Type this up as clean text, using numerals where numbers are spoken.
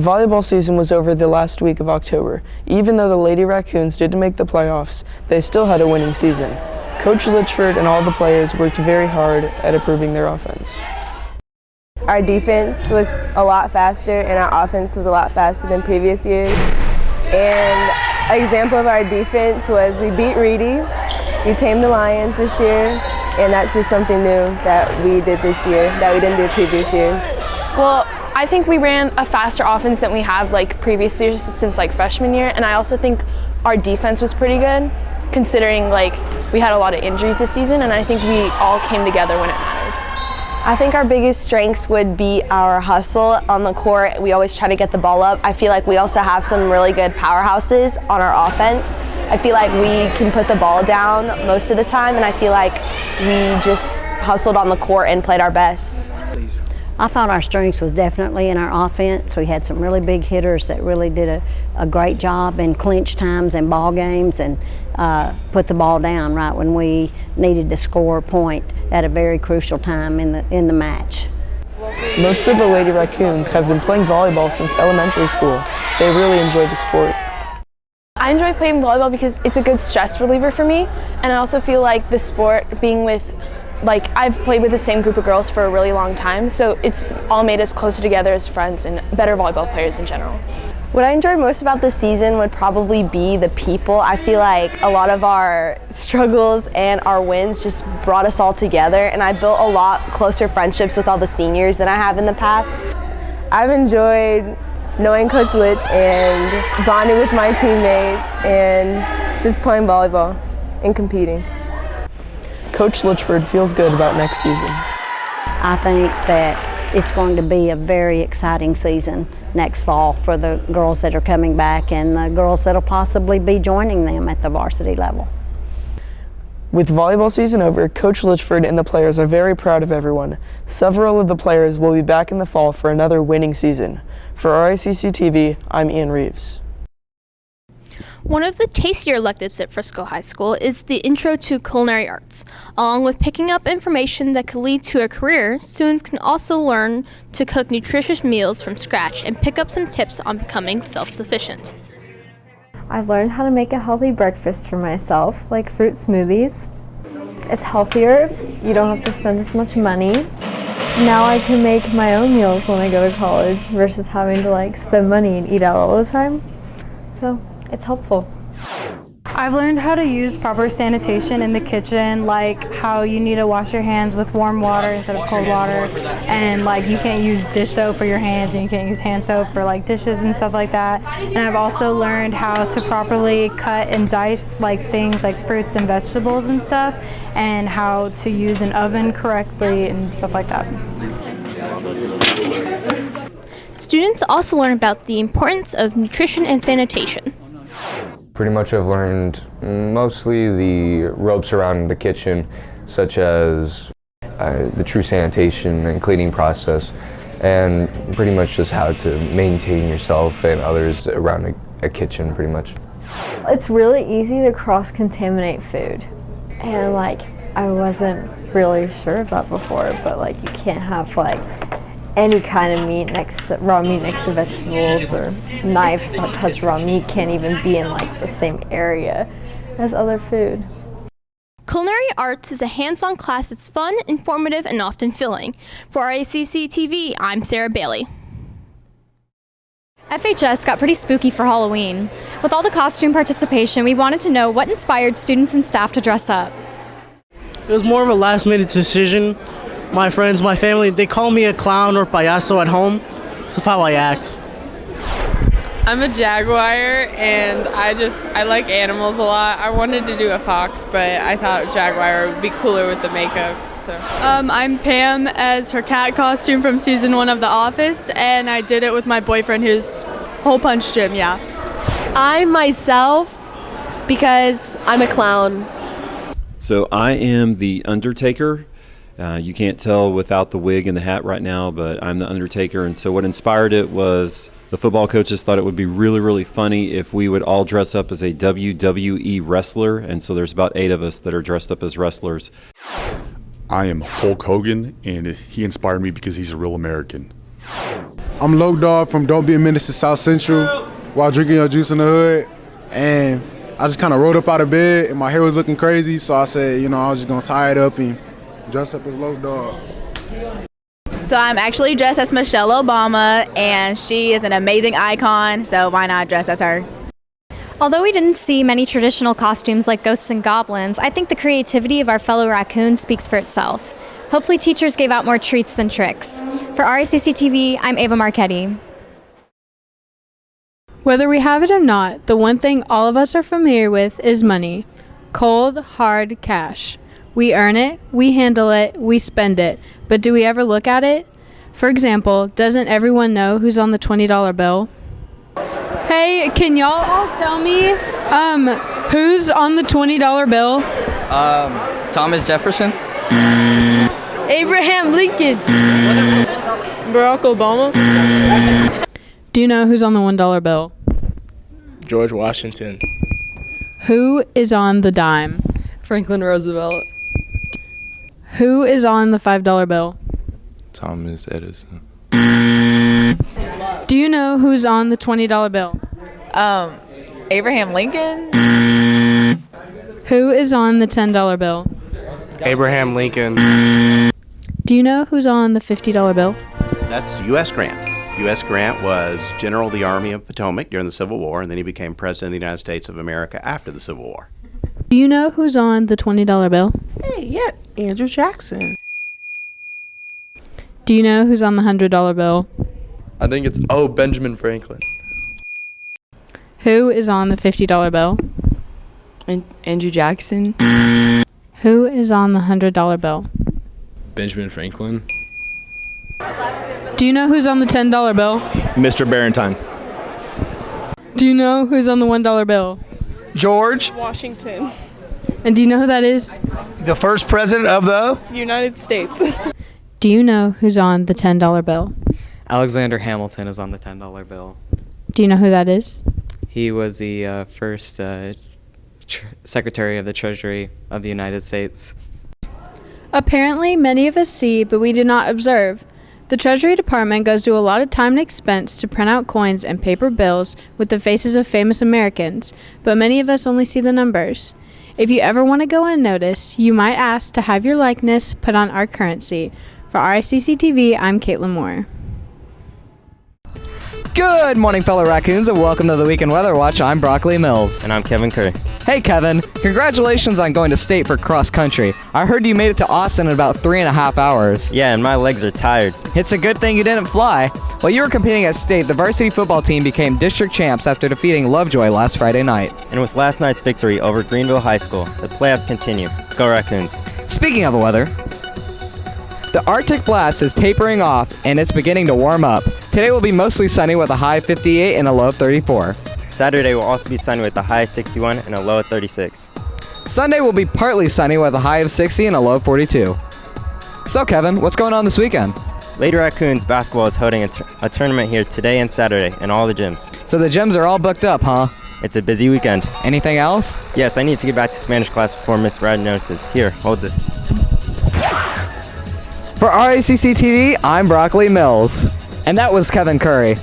Volleyball season was over the last week of October. Even though the Lady Raccoons didn't make the playoffs, they still had a winning season. Coach Litchford and all the players worked very hard at improving their offense. Our defense was a lot faster and our offense was a lot faster than previous years. And an example of our defense was we beat Reedy, we tamed the Lions this year, and that's just something new that we did this year that we didn't do previous years. Well, I think we ran a faster offense than we have previous years since freshman year, and I also think our defense was pretty good considering we had a lot of injuries this season, and I think we all came together when it mattered. I think our biggest strengths would be our hustle on the court. We always try to get the ball up. I feel like we also have some really good powerhouses on our offense. I feel like we can put the ball down most of the time, and I feel like we just hustled on the court and played our best. I thought our strengths was definitely in our offense. We had some really big hitters that really did a great job in clinch times and ball games and put the ball down right when we needed to score a point at a very crucial time in the match. Most of the Lady Raccoons have been playing volleyball since elementary school. They really enjoy the sport. I enjoy playing volleyball because it's a good stress reliever for me, and I also feel like the sport being with I've played with the same group of girls for a really long time, so it's all made us closer together as friends and better volleyball players in general. What I enjoyed most about this season would probably be the people. I feel like a lot of our struggles and our wins just brought us all together, and I built a lot closer friendships with all the seniors than I have in the past. I've enjoyed knowing Coach Litch and bonding with my teammates and just playing volleyball and competing. Coach Litchford feels good about next season. I think that it's going to be a very exciting season next fall for the girls that are coming back and the girls that will possibly be joining them at the varsity level. With volleyball season over, Coach Litchford and the players are very proud of everyone. Several of the players will be back in the fall for another winning season. For Racc TV, I'm Ian Reeves. One of the tastier electives at Frisco High School is the Intro to Culinary Arts. Along with picking up information that could lead to a career, students can also learn to cook nutritious meals from scratch and pick up some tips on becoming self-sufficient. I've learned how to make a healthy breakfast for myself, like fruit smoothies. It's healthier, you don't have to spend as much money. Now I can make my own meals when I go to college versus having to spend money and eat out all the time. So it's helpful. I've learned how to use proper sanitation in the kitchen, like how you need to wash your hands with warm water instead of cold water, and you can't use dish soap for your hands and you can't use hand soap for dishes and stuff like that. And I've also learned how to properly cut and dice things like fruits and vegetables and stuff, and how to use an oven correctly and stuff like that. Students also learn about the importance of nutrition and sanitation. Pretty much I've learned mostly the ropes around the kitchen, such as the true sanitation and cleaning process, and pretty much just how to maintain yourself and others around a kitchen, pretty much. It's really easy to cross-contaminate food, and I wasn't really sure of that before, but you can't have any kind of raw meat next to vegetables, or knives that touch raw meat can't even be in the same area as other food. Culinary Arts is a hands-on class that's fun, informative, and often filling. For Racc TV, I'm Sarah Bailey. FHS got pretty spooky for Halloween. With all the costume participation, we wanted to know what inspired students and staff to dress up. It was more of a last-minute decision. My friends, my family, they call me a clown or payaso at home. That's how I act. I'm a jaguar, and I like animals a lot. I wanted to do a fox, but I thought jaguar would be cooler with the makeup. So. I'm Pam as her cat costume from season 1 of The Office, and I did it with my boyfriend, who's Hole Punch Jim, yeah. I'm myself because I'm a clown. So I am the Undertaker. You can't tell without the wig and the hat right now, but I'm the Undertaker. And so what inspired it was the football coaches thought it would be really, really funny if we would all dress up as a WWE wrestler. And so there's about 8 of us that are dressed up as wrestlers. I am Hulk Hogan, and he inspired me because he's a real American. I'm Loc Dog from Don't Be a Menace to South Central while drinking your juice in the hood. And I just kind of rolled up out of bed and my hair was looking crazy. So I said, I was just going to tie it up and dress up as Loc Dog. So I'm actually dressed as Michelle Obama, and she is an amazing icon, so why not dress as her? Although we didn't see many traditional costumes like ghosts and goblins, I think the creativity of our fellow raccoons speaks for itself. Hopefully teachers gave out more treats than tricks. For RACC TV, I'm Ava Marchetti. Whether we have it or not, the one thing all of us are familiar with is money. Cold, hard cash. We earn it, we handle it, we spend it. But do we ever look at it? For example, doesn't everyone know who's on the $20 bill? Hey, can y'all all tell me who's on the $20 bill? Thomas Jefferson. Abraham Lincoln. Barack Obama. Do you know who's on the $1 bill? George Washington. Who is on the dime? Franklin Roosevelt. Who is on the $5 bill? Thomas Edison. Do you know who's on the $20 bill? Abraham Lincoln. Who is on the $10 bill? Abraham Lincoln. Do you know who's on the $50 bill? That's U.S. Grant. U.S. Grant was General of the Army of Potomac during the Civil War, and then he became President of the United States of America after the Civil War. Do you know who's on the $20 bill? Hey, yeah, Andrew Jackson. Do you know who's on the $100 bill? I think it's, Benjamin Franklin. Who is on the $50 bill? Andrew Jackson. Who is on the $100 bill? Benjamin Franklin. Do you know who's on the $10 bill? Mr. Barentine. Do you know who's on the $1 bill? George Washington. And do you know who that is? The first president of the United States. Do you know who's on the $10 bill? Alexander Hamilton is on the $10 bill. Do you know who that is? He was the first Secretary of the Treasury of the United States. Apparently, many of us see, but we do not observe. The Treasury Department goes to a lot of time and expense to print out coins and paper bills with the faces of famous Americans, but many of us only see the numbers. If you ever want to go unnoticed, you might ask to have your likeness put on our currency. For RACC TV, I'm Caitlin Moore. Good morning, fellow raccoons, and welcome to the Weekend Weather Watch. I'm Broccoli Mills. And I'm Kevin Curry. Hey, Kevin. Congratulations on going to state for cross country. I heard you made it to Austin in about 3.5 hours. Yeah, and my legs are tired. It's a good thing you didn't fly. While you were competing at state, the varsity football team became district champs after defeating Lovejoy last Friday night. And with last night's victory over Greenville High School, the playoffs continue. Go Raccoons. Speaking of the weather, the Arctic blast is tapering off and it's beginning to warm up. Today will be mostly sunny with a high of 58 and a low of 34. Saturday will also be sunny with a high of 61 and a low of 36. Sunday will be partly sunny with a high of 60 and a low of 42. So Kevin, what's going on this weekend? Lady Raccoons basketball is holding a tournament here today and Saturday in all the gyms. So the gyms are all booked up, huh? It's a busy weekend. Anything else? Yes, I need to get back to Spanish class before Miss Rad notices. Here, hold this. For RACC TV, I'm Broccoli Mills. And that was Kevin Curry.